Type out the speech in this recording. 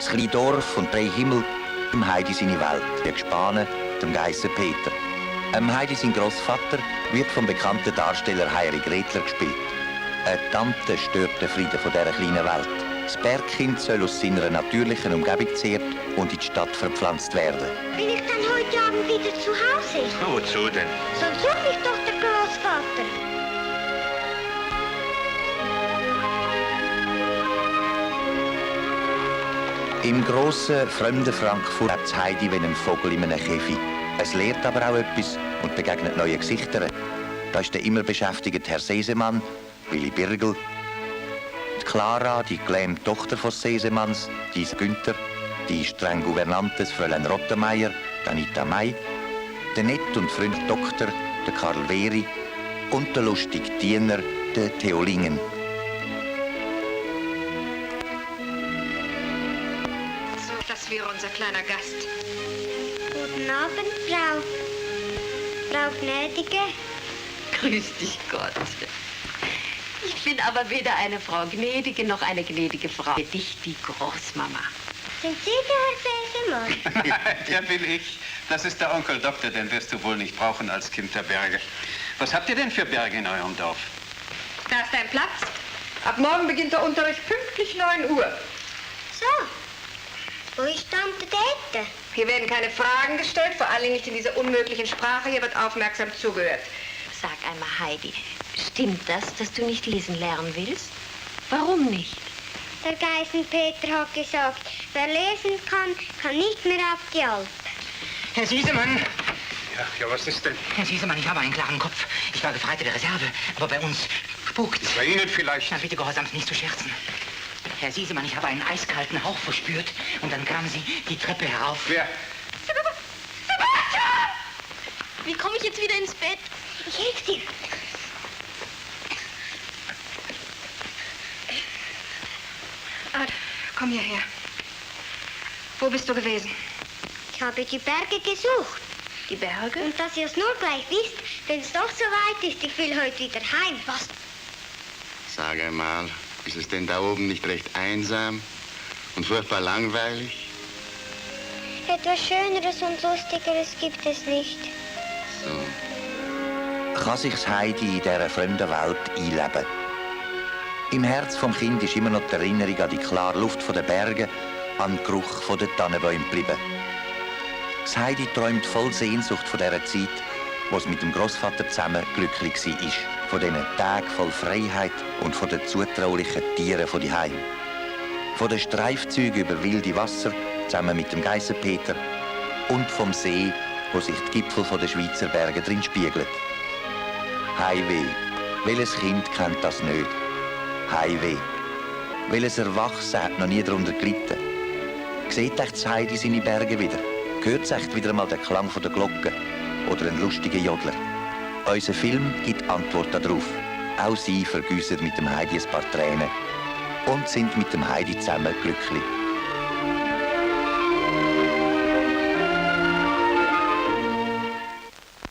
Das kleine Dorf und 3 Himmel, dem Heidi seine Welt, der Gespane, dem Geissen Peter. Heidi sein Grossvater wird vom bekannten Darsteller Heiri Gretler gespielt. Eine Tante stört den Frieden von dieser kleinen Welt. Das Bergkind soll aus seiner natürlichen Umgebung gezehrt und in die Stadt verpflanzt werden. Bin ich dann heute Abend wieder zu Hause? Wozu denn? Sonst sucht mich doch der Großvater. Im grossen, fremden Frankfurt lebt Heidi wie ein Vogel in einem Käfig. Es lernt aber auch etwas und begegnet neuen Gesichtern. Da ist der immer beschäftigte Herr Sesemann, Willi Birgel, die Clara, die gelähmte Tochter von Sesemanns, die Günther, die streng Gouvernante Fräulein Rottenmeier, Anita May, der nett und freundliche Doktor, der Karl Wehry und der lustige Diener, der Theo Lingen. So, das wäre unser kleiner Gast. Guten Abend, Frau Gnädige. Grüß dich Gott. Ich bin aber weder eine Frau Gnädige noch eine gnädige Frau. Für dich die Großmama. Sind Sie der Herr Sesemann? Ja, der bin ich. Das ist der Onkel Doktor, den wirst du wohl nicht brauchen als Kind der Berge. Was habt ihr denn für Berge in eurem Dorf? Da ist dein Platz. Ab morgen beginnt der Unterricht pünktlich 9 Uhr. So. Wo ist Tante Dete? Hier werden keine Fragen gestellt, vor allem nicht in dieser unmöglichen Sprache. Hier wird aufmerksam zugehört. Sag einmal, Heidi, stimmt das, dass du nicht lesen lernen willst? Warum nicht? Der Geissen-Peter hat gesagt, wer lesen kann, kann nicht mehr auf die Alp. Herr Siesemann! Ja, was ist denn? Herr Siesemann, ich habe einen klaren Kopf. Ich war Gefreiter der Reserve, aber bei uns spukt's. Bei Ihnen vielleicht. Na, bitte gehorsamst nicht zu scherzen. Herr Siesemann, ich habe einen eiskalten Hauch verspürt und dann kamen Sie die Treppe herauf. Wer? Sebastian! Wie komme ich jetzt wieder ins Bett? Ich helfe dir. Komm hierher. Wo bist du gewesen? Ich habe die Berge gesucht. Die Berge? Und dass ihr es nur gleich wisst, wenn es doch so weit ist, ich will heute wieder heim. Was? Sag einmal, ist es denn da oben nicht recht einsam und furchtbar langweilig? Etwas Schöneres und Lustigeres gibt es nicht. So. Kann sich Heidi in dieser fremden Welt einleben? Im Herz vom Kind ist immer noch die Erinnerung an die klare Luft der Berge, an den Geruch der Tannenbäume geblieben. Das Heidi träumt voll Sehnsucht von dieser Zeit, wo es mit dem Großvater zusammen glücklich war. Von diesen Tagen voll Freiheit und von den zutraulichen Tieren von daheim. Von den Streifzügen über wilde Wasser zusammen mit dem Geissen-Peter und vom See, wo sich die Gipfel der Schweizer Berge drin spiegeln. Heimweh. Welches Kind kennt das nicht? Heimweh. Welches Erwachsene hat noch nie darunter gelitten? Sieht echt das Heidi seine Berge wieder? Hört echt wieder einmal den Klang der Glocke oder einen lustigen Jodler? Unser Film gibt Antwort darauf. Auch sie vergüssen mit dem Heidi ein paar Tränen und sind mit dem Heidi zusammen glücklich.